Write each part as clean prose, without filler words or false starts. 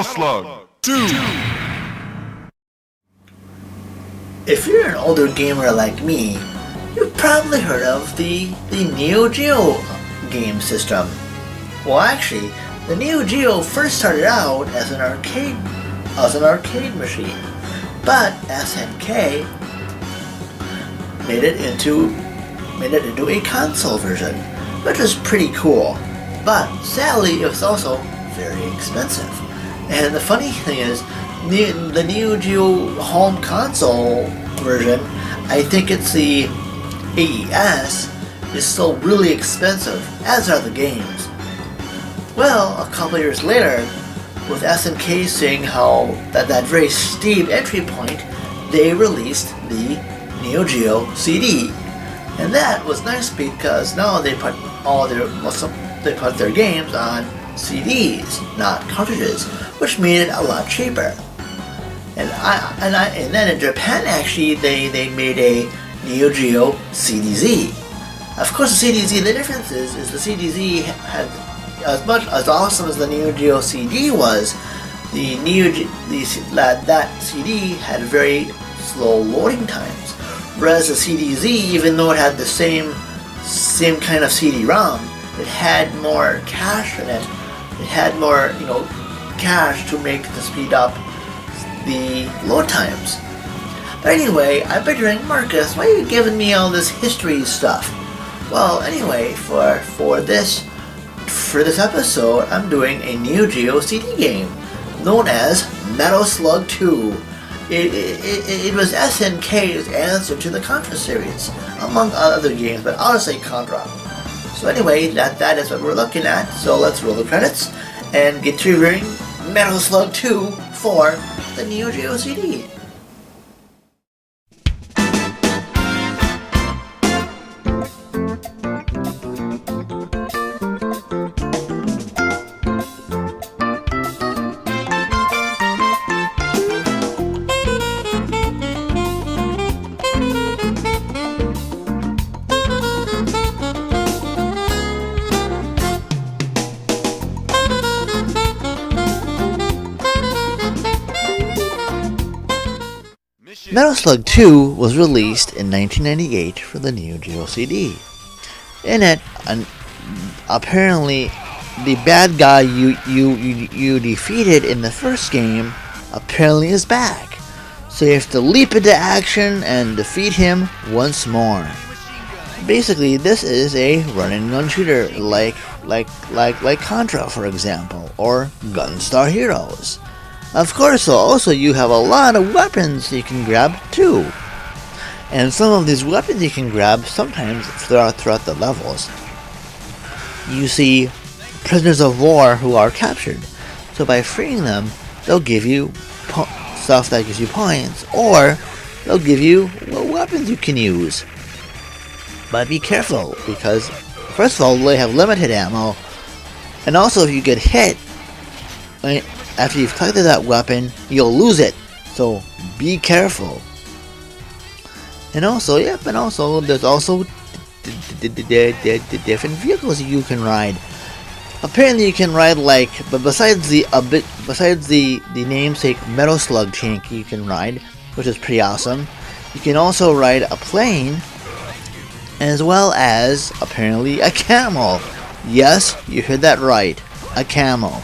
Slug 2. If you're an older gamer like me, you've probably heard of the Neo Geo game system. Well, actually, the Neo Geo first started out as an arcade machine, but SNK made it into a console version, which is pretty cool. But sadly, it was also very expensive. And the funny thing is, the Neo Geo home console version, I think it's the AES, is still really expensive, as are the games. Well, a couple years later, with SNK seeing how that very steep entry point, they released the Neo Geo CD. And that was nice because now they put their games on CDs, not cartridges, which made it a lot cheaper. And then in Japan, actually, they made a Neo Geo CDZ. Of course, the CDZ, the difference is the CDZ had, as awesome as the Neo Geo CD was, that CD had very slow loading times. Whereas the CDZ, even though it had the same kind of CD-ROM, it had more cache in it. It had more, cache to speed up the load times. But anyway, I bet you're saying, Marcus, why are you giving me all this history stuff? Well, anyway, for this episode, I'm doing a Neo Geo CD game known as Metal Slug 2. It was SNK's answer to the Contra series, among other games, but I'll say Contra. So anyway, that is what we're looking at. So let's roll the credits and get to reviewing Metal Slug 2 for the Neo Geo CD. Metal Slug 2 was released in 1998 for the Neo Geo CD. In it, apparently, the bad guy you defeated in the first game apparently is back. So you have to leap into action and defeat him once more. Basically, this is a run-and-gun shooter like Contra, for example, or Gunstar Heroes. Of course, also you have a lot of weapons you can grab too. And some of these weapons you can grab sometimes throughout the levels. You see prisoners of war who are captured. So by freeing them, they'll give you stuff that gives you points, or they'll give you weapons you can use. But be careful, because first of all, they have limited ammo, and also if you get hit, after you've collected that weapon, you'll lose it. So be careful. And also, there's also the different vehicles you can ride. Apparently, you can ride but besides the namesake Metal Slug tank you can ride, which is pretty awesome. You can also ride a plane, as well as apparently a camel. Yes, you heard that right, a camel.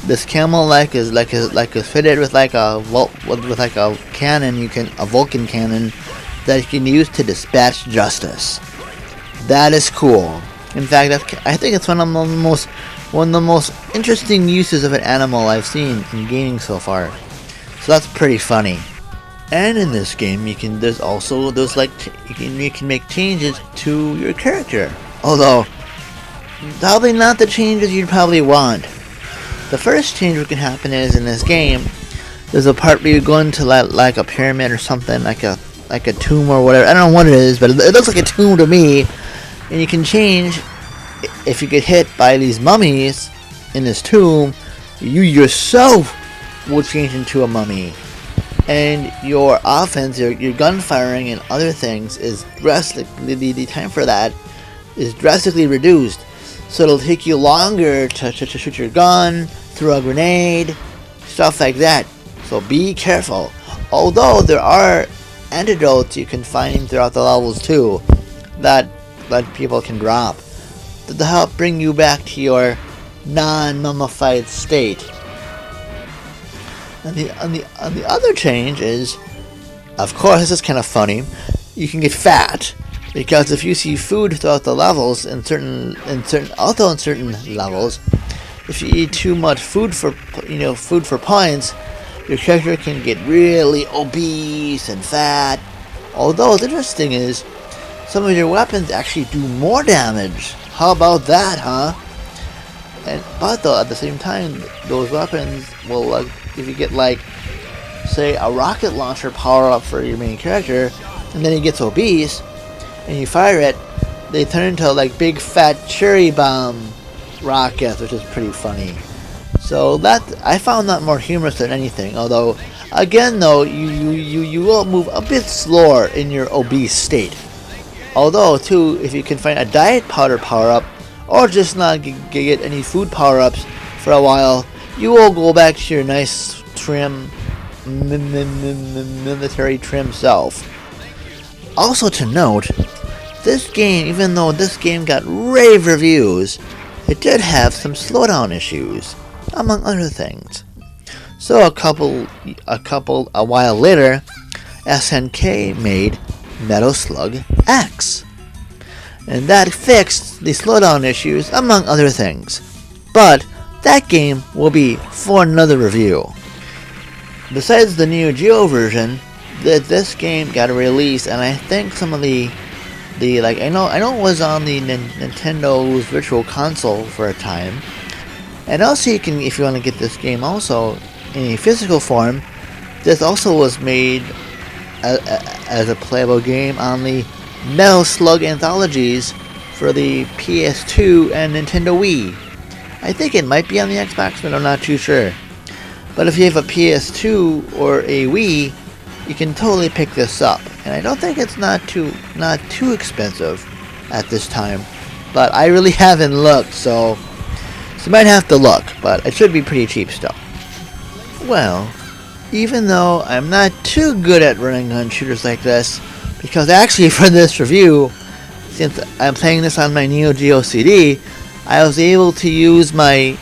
This camel is fitted with a cannon, a Vulcan cannon that you can use to dispatch justice. That is cool. In fact, I think it's one of the most interesting uses of an animal I've seen in gaming so far. So that's pretty funny. And in this game, you can make changes to your character. Although probably not the changes you'd probably want. The first change that can happen is in this game, there's a part where you go into like a pyramid or something, like a tomb or whatever. I don't know what it is, but it looks like a tomb to me. And you can change, if you get hit by these mummies in this tomb, you yourself will change into a mummy. And your offense, your gun firing and other things is drastically, the time for that is drastically reduced. So it'll take you longer to shoot your gun, throw a grenade, stuff like that. So be careful. Although there are antidotes you can find throughout the levels too, that people can drop to help bring you back to your non-mummified state. And the other change is, of course, this is kind of funny. You can get fat because if you see food throughout the levels in certain levels, if you eat too much food for points, your character can get really obese and fat. Although what's interesting is some of your weapons actually do more damage. How about that, huh? But though at the same time, those weapons will, if you get say a rocket launcher power up for your main character, and then he gets obese, and you fire it, they turn into big fat cherry bomb rockets, which is pretty funny. So that I found that more humorous than anything. Although, again though, you will move a bit slower in your obese state. Although too, if you can find a diet powder power up, or just not get any food power ups for a while, you will go back to your nice trim military trim self. Also to note, this game, even though this game got rave reviews, it did have some slowdown issues, among other things. So a while later, SNK made Metal Slug X, and that fixed the slowdown issues, among other things. But that game will be for another review. Besides the Neo Geo version, this game got released, and I think some of the I know it was on the Nintendo's Virtual Console for a time, and also you can, if you want to get this game also in a physical form, this also was made as a playable game on the Metal Slug anthologies for the PS2 and Nintendo Wii. I think it might be on the Xbox, but I'm not too sure. But if you have a PS2 or a Wii, you can totally pick this up, and I don't think it's not too expensive at this time. But I really haven't looked, so you might have to look. But it should be pretty cheap still. Well, even though I'm not too good at running gun shooters like this, because actually for this review, since I'm playing this on my Neo Geo CD, I was able to use my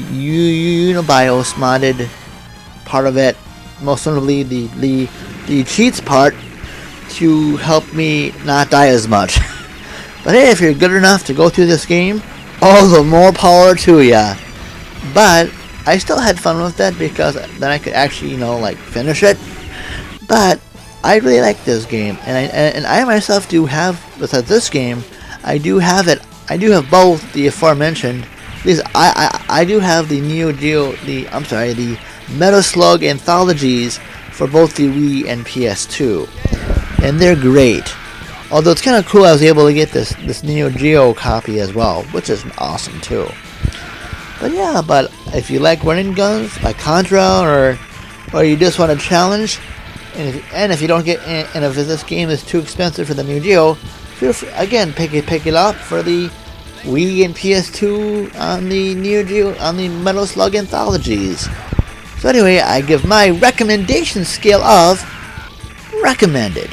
Unibios modded part of it, most notably the cheats part, to help me not die as much. But hey, if you're good enough to go through this game, all the more power to ya. But I still had fun with that because then I could actually finish it. But I really like this game, and I myself do have, besides this game, I do have both the aforementioned. At least I do have the Neo Geo, the Metal Slug anthologies for both the Wii and PS2, and they're great. Although it's kind of cool, I was able to get this Neo Geo copy as well, which is awesome too. But yeah, but if you like running guns like Contra, or you just want a challenge, and if you don't get, and if this game is too expensive for the Neo Geo, feel free, again, pick it up for the Wii and PS2 on the Neo Geo, on the Metal Slug anthologies. So anyway, I give my recommendation scale of recommended.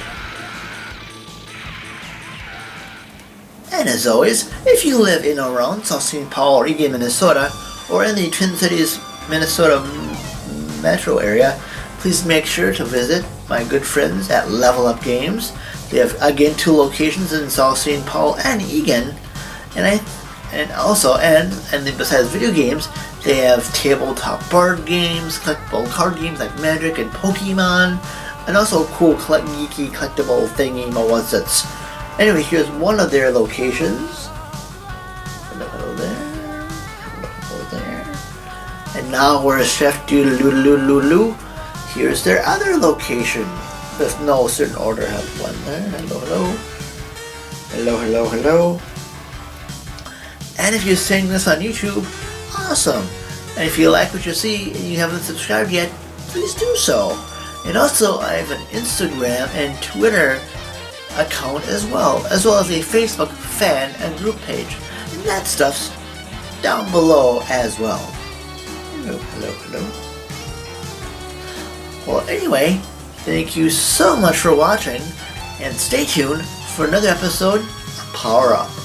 And as always, if you live in or around South St. Paul or Eagan, Minnesota, or in the Twin Cities, Minnesota metro area, please make sure to visit my good friends at Level Up Games. They have, again, 2 locations in South St. Paul and Eagan, and besides video games, they have tabletop board games, collectible card games like Magic and Pokemon, and also cool geeky collectible thingy whatsits. Anyway, here's one of their locations. Hello there. Hello there. And now we're Chef Doodle-Doodle-Doodle-Doodle. Here's their other location. There's no certain order. Have one there. Hello, hello. Hello, hello, hello. And if you're seeing this on YouTube, awesome. And if you like what you see and you haven't subscribed yet, please do so. And also, I have an Instagram and Twitter account as well as a Facebook fan and group page. And that stuff's down below as well. Hello, hello, hello. Well, anyway, thank you so much for watching, and stay tuned for another episode of Power Up.